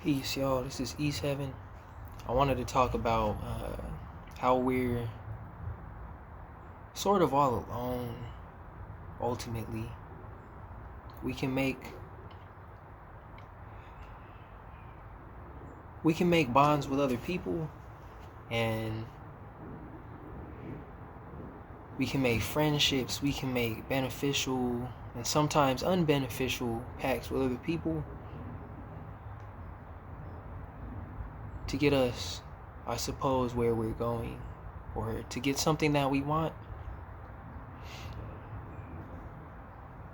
Peace, y'all. This is East Heaven. I wanted to talk about how we're sort of all alone. Ultimately, we can make bonds with other people, and we can make friendships. We can make beneficial and sometimes unbeneficial pacts with other people to get us, I suppose, where we're going, or to get something that we want.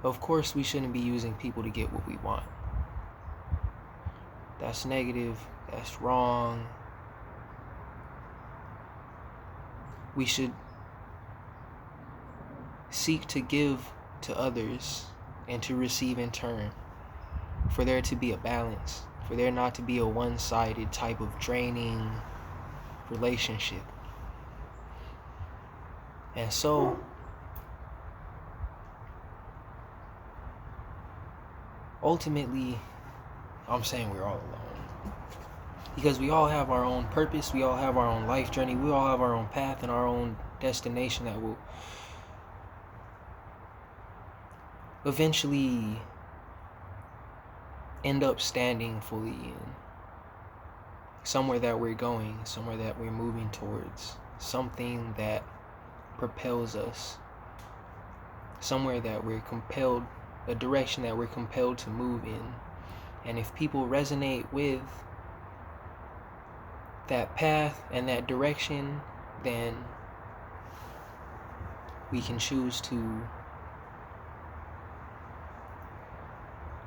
Of course, we shouldn't be using people to get what we want. That's negative. That's wrong. We should seek to give to others and to receive in turn, for there to be a balance, for there not to be a one-sided type of draining relationship. And so, ultimately, I'm saying we're all alone. Because we all have our own purpose, we all have our own life journey, we all have our own path and our own destination that will eventually end up standing fully in somewhere that we're going, somewhere that we're moving towards, something that propels us, somewhere that we're compelled, a direction that we're compelled to move in. And if people resonate with that path and that direction, then we can choose to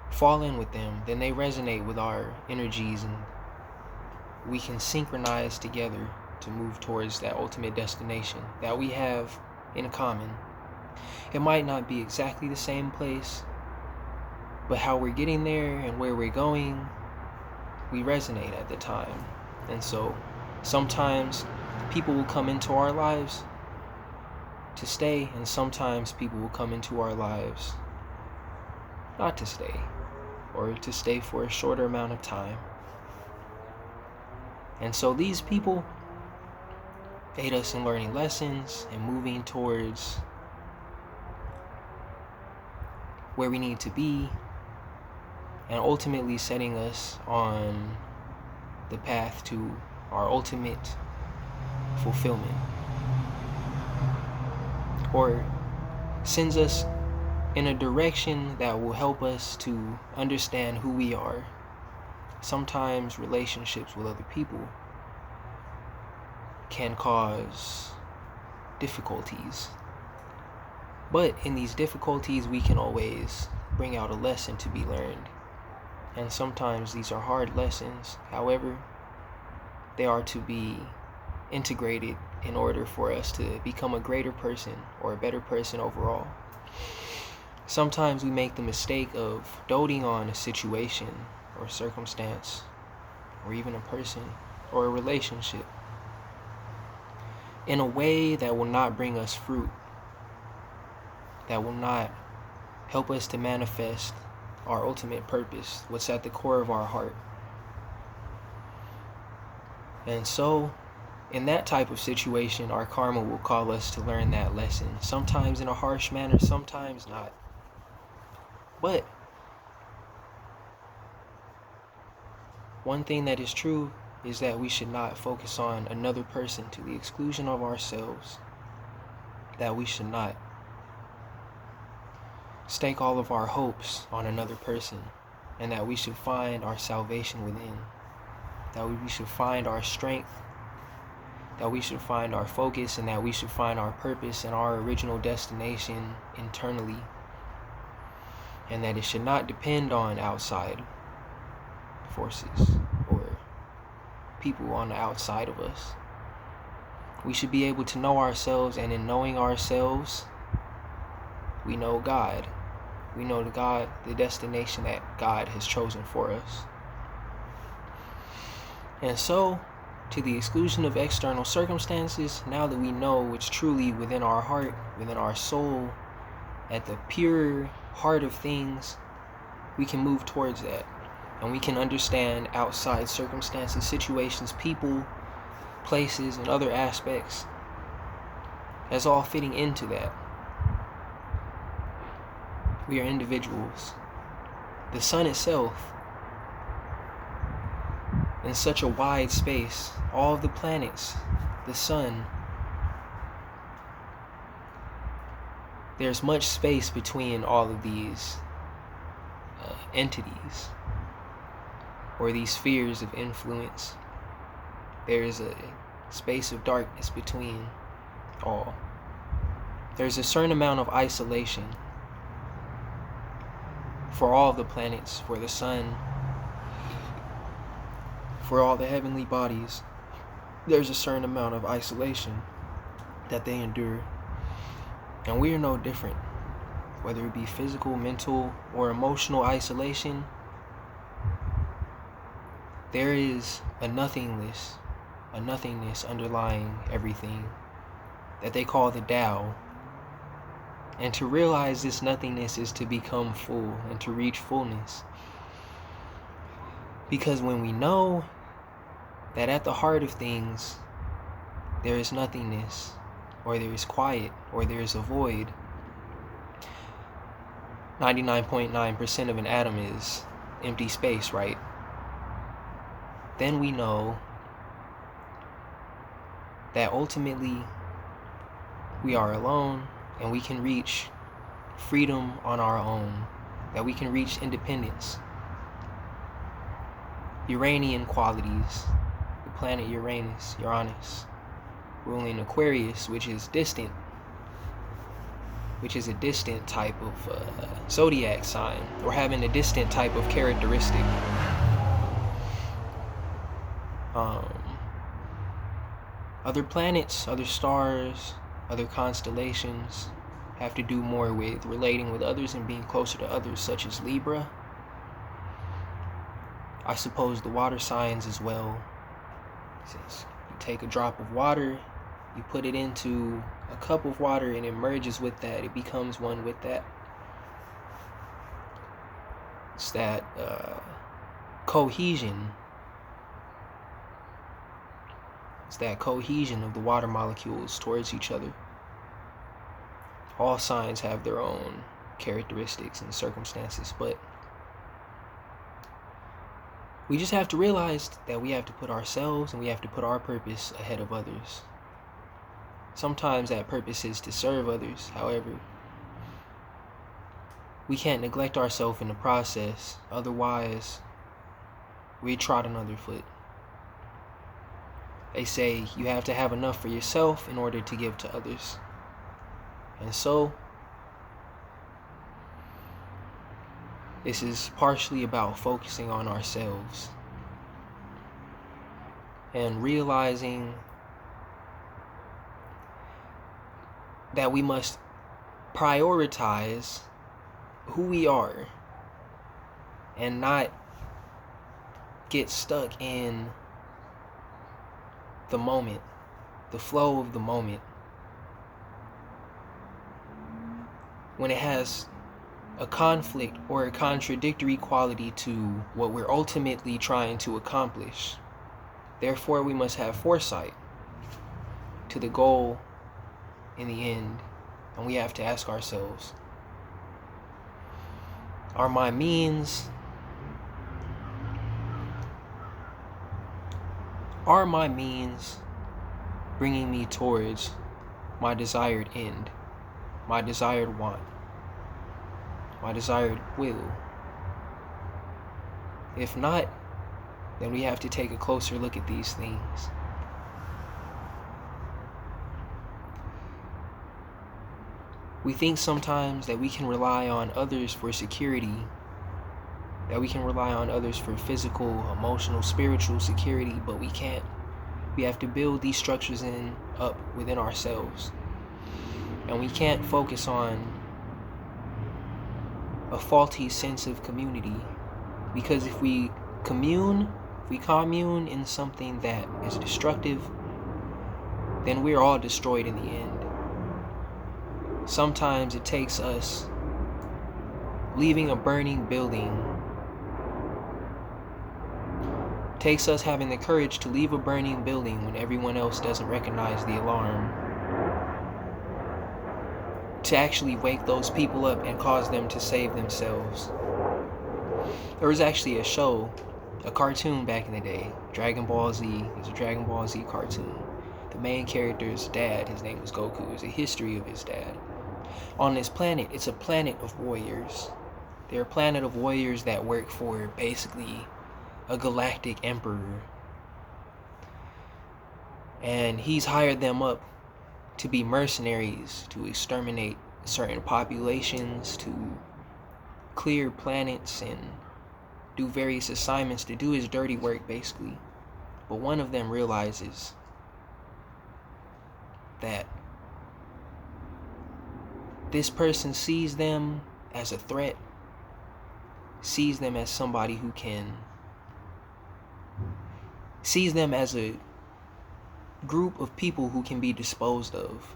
fall in with them. Then they resonate with our energies, and we can synchronize together to move towards that ultimate destination that we have in common. It might not be exactly the same place, but how we're getting there and where we're going, we resonate at the time. And so sometimes people will come into our lives to stay, and sometimes people will come into our lives not to stay, or to stay for a shorter amount of time. And so these people aid us in learning lessons and moving towards where we need to be, and ultimately setting us on the path to our ultimate fulfillment, or sends us in a direction that will help us to understand who we are. Sometimes relationships with other people can cause difficulties, but in these difficulties we can always bring out a lesson to be learned. And sometimes these are hard lessons. However, they are to be integrated in order for us to become a greater person, or a better person overall. Sometimes we make the mistake of doting on a situation or circumstance, or even a person or a relationship, in a way that will not bring us fruit, that will not help us to manifest our ultimate purpose, what's at the core of our heart. And so, in that type of situation, our karma will call us to learn that lesson, sometimes in a harsh manner, sometimes not. But one thing that is true is that we should not focus on another person to the exclusion of ourselves, that we should not stake all of our hopes on another person, and that we should find our salvation within, that we should find our strength, that we should find our focus, and that we should find our purpose and our original destination internally, and that it should not depend on outside forces or people on the outside of us. We should be able to know ourselves, and in knowing ourselves, we know God. We know the destination that God has chosen for us. And so, to the exclusion of external circumstances, now that we know what's truly within our heart, within our soul, at the pure heart of things, we can move towards that. and we can understand outside circumstances, situations, people, places, and other aspects as all fitting into that. We are individuals. The sun itself, in such a wide space, all of the planets, the sun, there's much space between all of these entities, or these spheres of influence. There's a space of darkness between all. There's a certain amount of isolation for all of the planets, for the sun, for all the heavenly bodies. There's a certain amount of isolation that they endure. And we are no different. Whether it be physical, mental, or emotional isolation, there is a nothingness underlying everything that they call the Tao. And to realize this nothingness is to become full and to reach fullness. Because when we know that at the heart of things there is nothingness, or there is quiet, or there is a void, 99.9% of an atom is empty space, right? Then we know that ultimately we are alone and we can reach freedom on our own, that we can reach independence. Uranian qualities, the planet Uranus, ruling Aquarius, which is distant, which is a distant type of zodiac sign, or having a distant type of characteristic. Other planets, other stars, other constellations have to do more with relating with others and being closer to others, such as Libra. I suppose the water signs as well. Since you take a drop of water, you put it into a cup of water and it merges with that, it becomes one with that. It's that cohesion. It's that cohesion of the water molecules towards each other. All signs have their own characteristics and circumstances, but we just have to realize that we have to put ourselves and we have to put our purpose ahead of others. Sometimes that purpose is to serve others. However, we can't neglect ourselves in the process. Otherwise, we trot another foot. They say you have to have enough for yourself in order to give to others. And so, this is partially about focusing on ourselves and realizing that we must prioritize who we are and not get stuck in the moment, the flow of the moment, when it has a conflict or a contradictory quality to what we're ultimately trying to accomplish. Therefore, we must have foresight to the goal in the end, and we have to ask ourselves, are my means bringing me towards my desired end, my desired want, my desired will? If not, then we have to take a closer look at these things. We think sometimes that we can rely on others for security, that we can rely on others for physical, emotional, spiritual security, but we can't. We have to build these structures up within ourselves. And we can't focus on a faulty sense of community, because if we commune in something that is destructive, then we're all destroyed in the end. Sometimes it takes us leaving a burning building takes us having the courage to leave a burning building when everyone else doesn't recognize the alarm, to actually wake those people up and cause them to save themselves. There was actually a show, a cartoon back in the day, Dragon Ball Z. It was a Dragon Ball Z cartoon. The main character's dad, his name was Goku. It was a history of his dad. On this planet, it's a planet of warriors. They're a planet of warriors that work for basically a galactic emperor. And he's hired them up to be mercenaries, to exterminate certain populations, to clear planets and do various assignments, to do his dirty work basically. But one of them realizes that this person sees them as a threat, sees them as somebody who can, sees them as a group of people who can be disposed of,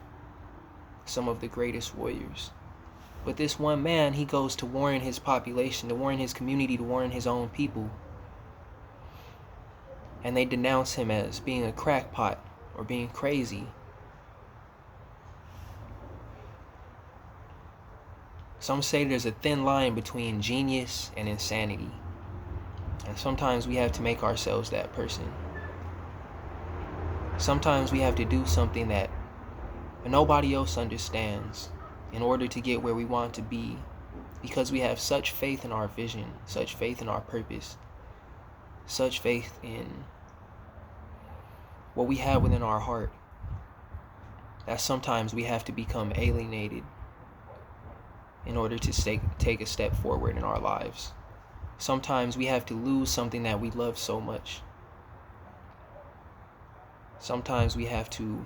some of the greatest warriors. But this one man, he goes to warn his population, to warn his community, to warn his own people. And they denounce him as being a crackpot or being crazy. Some say there's a thin line between genius and insanity. And sometimes we have to make ourselves that person. Sometimes we have to do something that nobody else understands in order to get where we want to be, because we have such faith in our vision, such faith in our purpose, such faith in what we have within our heart, that sometimes we have to become alienated in order to take a step forward in our lives. Sometimes we have to lose something that we love so much. Sometimes we have to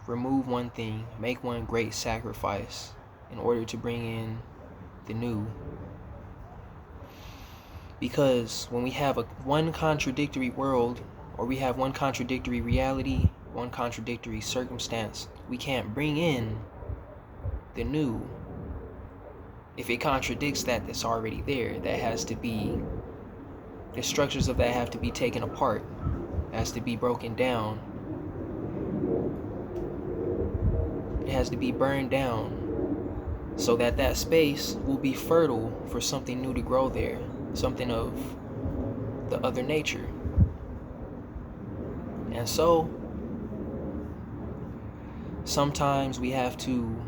remove one thing, make one great sacrifice in order to bring in the new. Because when we have one contradictory world, or we have one contradictory reality, one contradictory circumstance, we can't bring in the new. If it contradicts that's already there, that has to be, the structures of that have to be taken apart, has to be broken down. It has to be burned down so that that space will be fertile for something new to grow there, something of the other nature. And so sometimes we have to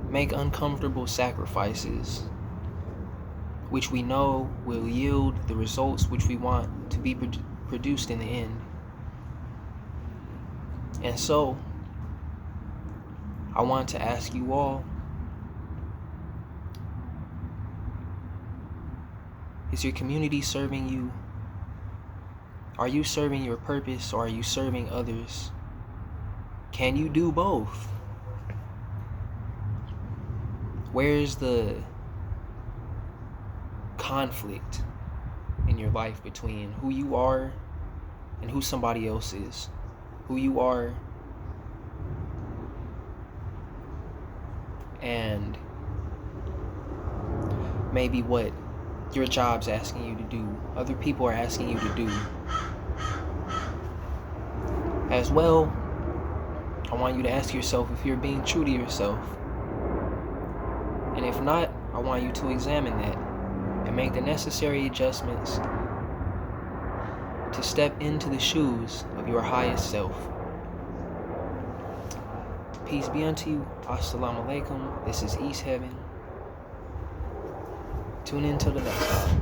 make uncomfortable sacrifices, which we know will yield the results which we want to be produced in the end. And so I want to ask you all, is your community serving you? Are you serving your purpose, or are you serving others? Can you do both? Where's the conflict in your life between who you are and who somebody else is? Who you are and maybe what your job's asking you to do, other people are asking you to do. As well, I want you to ask yourself if you're being true to yourself. And if not, I want you to examine that and make the necessary adjustments to step into the shoes of your highest self. Peace be unto you. Assalamu alaikum. This is East Heaven. Tune in till the next time.